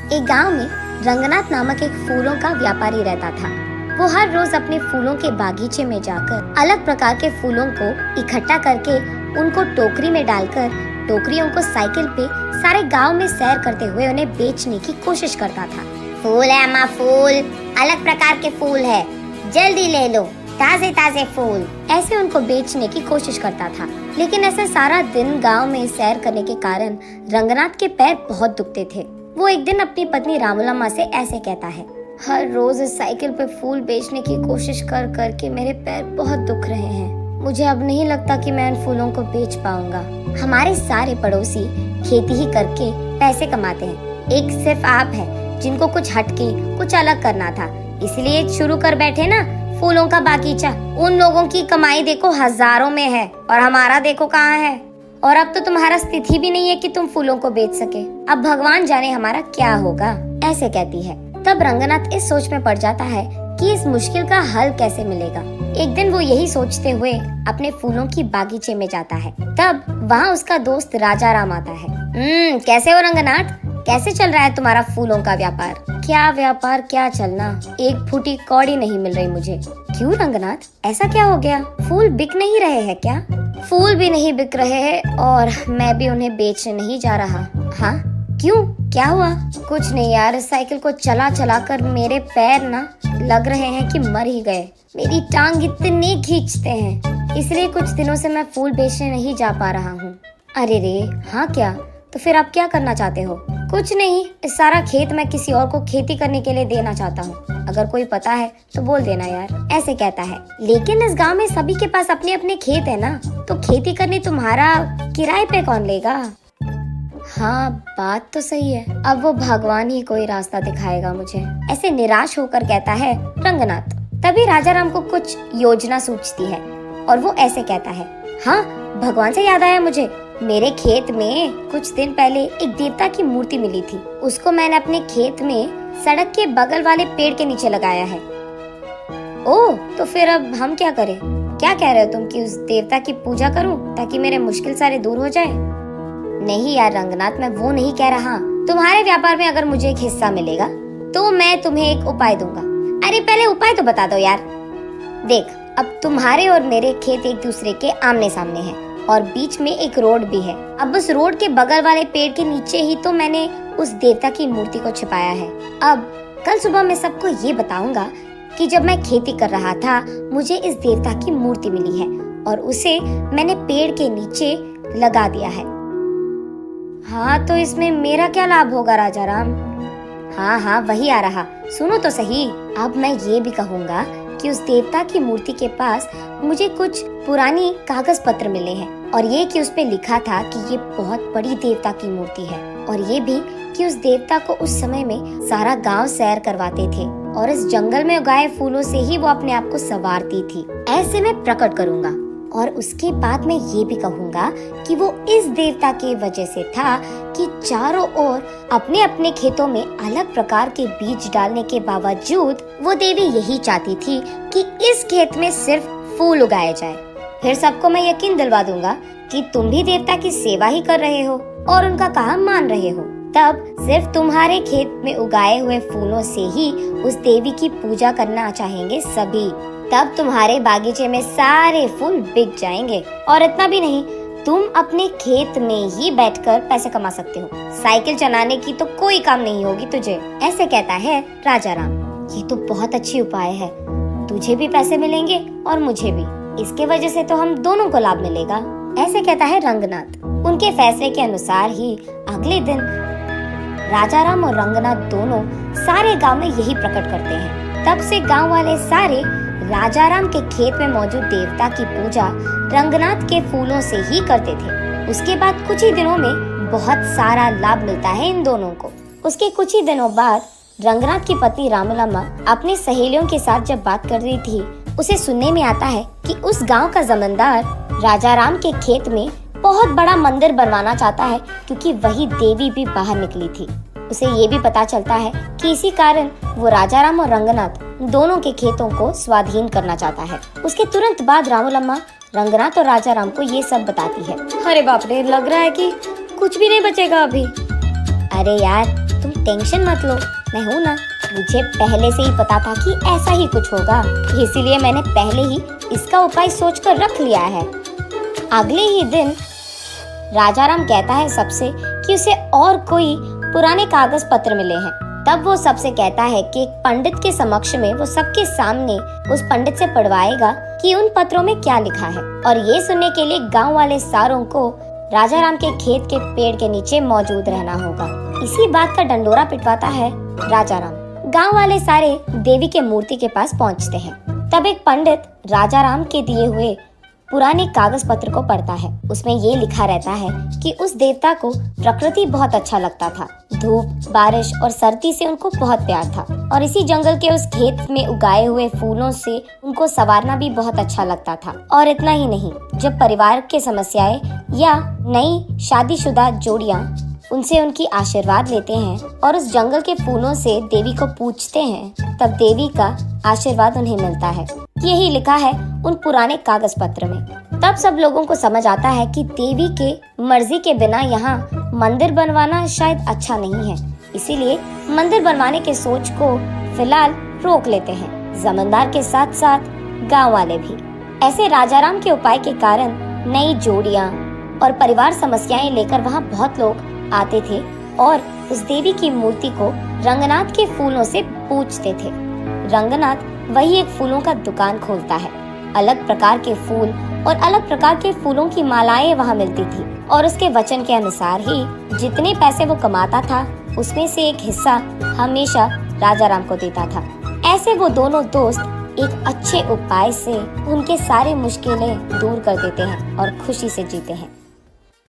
एक गांव में रंगनाथ नामक एक फूलों का व्यापारी रहता था। वो हर रोज अपने फूलों के बागीचे में जाकर अलग प्रकार के फूलों को इकट्ठा करके उनको टोकरी में डालकर टोकरियों को साइकिल पे सारे गांव में सैर करते हुए उन्हें बेचने की कोशिश करता था। फूल है अम्मा, फूल, अलग प्रकार के फूल है, जल्दी ले लो, ताजे ताजे फूल, ऐसे उनको बेचने की कोशिश करता था। लेकिन ऐसे सारा दिन गांव में सैर करने के कारण रंगनाथ के पैर बहुत दुखते थे। वो एक दिन अपनी पत्नी रामूलम्मा से ऐसे कहता है, हर रोज इस साइकिल पे फूल बेचने की कोशिश कर कर के मेरे पैर बहुत दुख रहे हैं। मुझे अब नहीं लगता कि मैं इन फूलों को बेच पाऊंगा। हमारे सारे पड़ोसी खेती ही करके पैसे कमाते हैं, एक सिर्फ आप है जिनको कुछ हटके कुछ अलग करना था, इसलिए शुरू कर बैठे ना फूलों का बागीचा। उन लोगों की कमाई देखो हजारों में है और हमारा देखो कहाँ है। और अब तो तुम्हारा स्थिति भी नहीं है कि तुम फूलों को बेच सके। अब भगवान जाने हमारा क्या होगा, ऐसे कहती है। तब रंगनाथ इस सोच में पड़ जाता है कि इस मुश्किल का हल कैसे मिलेगा। एक दिन वो यही सोचते हुए अपने फूलों की बागीचे में जाता है। तब वहाँ उसका दोस्त राजा राम आता है। कैसे हो रंगनाथ, कैसे चल रहा है तुम्हारा फूलों का व्यापार? क्या व्यापार, क्या चलना, एक फूटी कौड़ी नहीं मिल रही मुझे। क्यों रंगनाथ, ऐसा क्या हो गया? फूल बिक नहीं रहे हैं क्या? फूल भी नहीं बिक रहे हैं और मैं भी उन्हें बेचने नहीं जा रहा। हाँ क्यों, क्या हुआ? कुछ नहीं यार, इस साइकिल को चला चला कर मेरे पैर ना लग रहे हैं कि मर ही गए। मेरी टांग इतने खींचते हैं, इसलिए कुछ दिनों से मैं फूल बेचने नहीं जा पा रहा हूँ। अरे रे, हाँ क्या? तो फिर आप क्या करना चाहते हो? कुछ नहीं, इस सारा खेत मैं किसी और को खेती करने के लिए देना चाहता हूँ। अगर कोई पता है तो बोल देना यार, ऐसे कहता है। लेकिन इस गांव में सभी के पास अपने अपने खेत है ना, तो खेती करनी तुम्हारा किराए पे कौन लेगा? हाँ बात तो सही है, अब वो भगवान ही कोई रास्ता दिखाएगा मुझे, ऐसे निराश होकर कहता है रंगनाथ। तभी राजा राम को कुछ योजना सूझती है और वो ऐसे कहता है, हाँ भगवान से याद आया मुझे, मेरे खेत में कुछ दिन पहले एक देवता की मूर्ति मिली थी। उसको मैंने अपने खेत में सड़क के बगल वाले पेड़ के नीचे लगाया है। ओह, तो फिर अब हम क्या करें? क्या कह रहे हो तुम कि उस देवता की पूजा करूं ताकि मेरे मुश्किल सारे दूर हो जाए? नहीं यार रंगनाथ, मैं वो नहीं कह रहा। तुम्हारे व्यापार में अगर मुझे एक हिस्सा मिलेगा तो मैं तुम्हें एक उपाय दूंगा। अरे पहले उपाय तो बता दो यार। देख, अब तुम्हारे और मेरे खेत एक दूसरे के आमने सामने हैं और बीच में एक रोड भी है। अब उस रोड के बगल वाले पेड़ के नीचे ही तो मैंने उस देवता की मूर्ति को छिपाया है। अब कल सुबह मैं सबको ये बताऊंगा कि जब मैं खेती कर रहा था मुझे इस देवता की मूर्ति मिली है और उसे मैंने पेड़ के नीचे लगा दिया है। हाँ तो इसमें मेरा क्या लाभ होगा राजा राम? हाँ हाँ वही आ रहा, सुनो तो सही। अब मैं ये भी कहूँगा कि उस देवता की मूर्ति के पास मुझे कुछ पुरानी कागज पत्र मिले हैं और ये कि उस पे लिखा था कि ये बहुत बड़ी देवता की मूर्ति है और ये भी कि उस देवता को उस समय में सारा गांव सैर करवाते थे और इस जंगल में उगाए फूलों से ही वो अपने आप को संवारती थी। ऐसे मैं प्रकट करूँगा और उसके बाद मैं ये भी कहूँगा कि वो इस देवता के वजह से था कि चारों ओर अपने अपने खेतों में अलग प्रकार के बीज डालने के बावजूद वो देवी यही चाहती थी कि इस खेत में सिर्फ फूल उगाए जाए। फिर सबको मैं यकीन दिलवा दूंगा कि तुम भी देवता की सेवा ही कर रहे हो और उनका काम मान रहे हो। तब सिर्फ तुम्हारे खेत में उगाए हुए फूलों से ही उस देवी की पूजा करना चाहेंगे सभी। तब तुम्हारे बागीचे में सारे फूल बिक जाएंगे और इतना भी नहीं, तुम अपने खेत में ही बैठकर पैसे कमा सकते हो। साइकिल चलाने की तो कोई काम नहीं होगी तुझे, ऐसे कहता है राजा राम। ये तो बहुत अच्छी उपाय है, तुझे भी पैसे मिलेंगे और मुझे भी, इसके वजह से तो हम दोनों को लाभ मिलेगा, ऐसे कहता है रंगनाथ। उनके फैसले के अनुसार ही अगले दिन राजा राम और रंगनाथ दोनों सारे गांव में यही प्रकट करते हैं। तब से गांव वाले सारे राजा राम के खेत में मौजूद देवता की पूजा रंगनाथ के फूलों से ही करते थे। उसके बाद कुछ ही दिनों में बहुत सारा लाभ मिलता है इन दोनों को। उसके कुछ ही दिनों बाद रंगनाथ की पत्नी रामूलम्मा अपनी सहेलियों के साथ जब बात कर रही थी, उसे सुनने में आता है कि उस गांव का जमींदार राजा राम के खेत में बहुत बड़ा मंदिर बनवाना चाहता है क्योंकि वही देवी भी बाहर निकली थी। उसे ये भी पता चलता है कि इसी कारण वो राजा राम और रंगनाथ दोनों के खेतों को स्वाधीन करना चाहता है। उसके तुरंत बाद रामूलम्मा रंगनाथ और राजा राम को ये सब बताती है। अरे बाप रे, लग रहा है कि कुछ भी नहीं बचेगा अभी। अरे यार तुम टेंशन मत लो, मैं हूँ ना। मुझे पहले से ही पता था कि ऐसा ही कुछ होगा, इसीलिए मैंने पहले ही इसका उपाय सोचकर रख लिया है। अगले ही दिन राजाराम कहता है सबसे कि उसे और कोई पुराने कागज पत्र मिले हैं। तब वो सबसे कहता है कि एक पंडित के समक्ष में वो सबके सामने उस पंडित से पढ़वाएगा कि उन पत्रों में क्या लिखा है। और ये सुनने के लिए गांव वाले सारों को राजाराम के खेत के पेड़ के नीचे मौजूद रहना होगा। इसी बात का डंडोरा पिटवाता है राजाराम। गांव वाले सारे देवी के मूर्ति के पास पहुंचते हैं। तब एक पंडित राजाराम के दिए हुए पुराने कागज पत्र को पढ़ता है। उसमें ये लिखा रहता है कि उस देवता को प्रकृति बहुत अच्छा लगता था। धूप, बारिश और सर्दी से उनको बहुत प्यार था और इसी जंगल के उस खेत में उगाए हुए फूलों से उनको संवारना भी बहुत अच्छा लगता था। और इतना ही नहीं, जब परिवार के समस्याएं या नई शादीशुदा जोड़ियां उनसे उनकी आशीर्वाद लेते हैं और उस जंगल के फूलों से देवी को पूजते हैं, तब देवी का आशीर्वाद उन्हें मिलता है। यही लिखा है उन पुराने कागज पत्र में। तब सब लोगों को समझ आता है कि देवी के मर्जी के बिना यहाँ मंदिर बनवाना शायद अच्छा नहीं है, इसीलिए मंदिर बनवाने के सोच को फिलहाल रोक लेते हैं, जमींदार के साथ साथ गांव वाले भी। ऐसे राजाराम के उपाय के कारण नई जोड़ियां और परिवार समस्याएं लेकर वहाँ बहुत लोग आते थे और उस देवी की मूर्ति को रंगनाथ के फूलों से पूजते थे। रंगनाथ वही एक फूलों का दुकान खोलता है। अलग प्रकार के फूल और अलग प्रकार के फूलों की मालाएं वहाँ मिलती थी और उसके वचन के अनुसार ही जितने पैसे वो कमाता था उसमें से एक हिस्सा हमेशा राजाराम को देता था। ऐसे वो दोनों दोस्त एक अच्छे उपाय से उनके सारे मुश्किलें दूर कर देते हैं और खुशी से जीते हैं।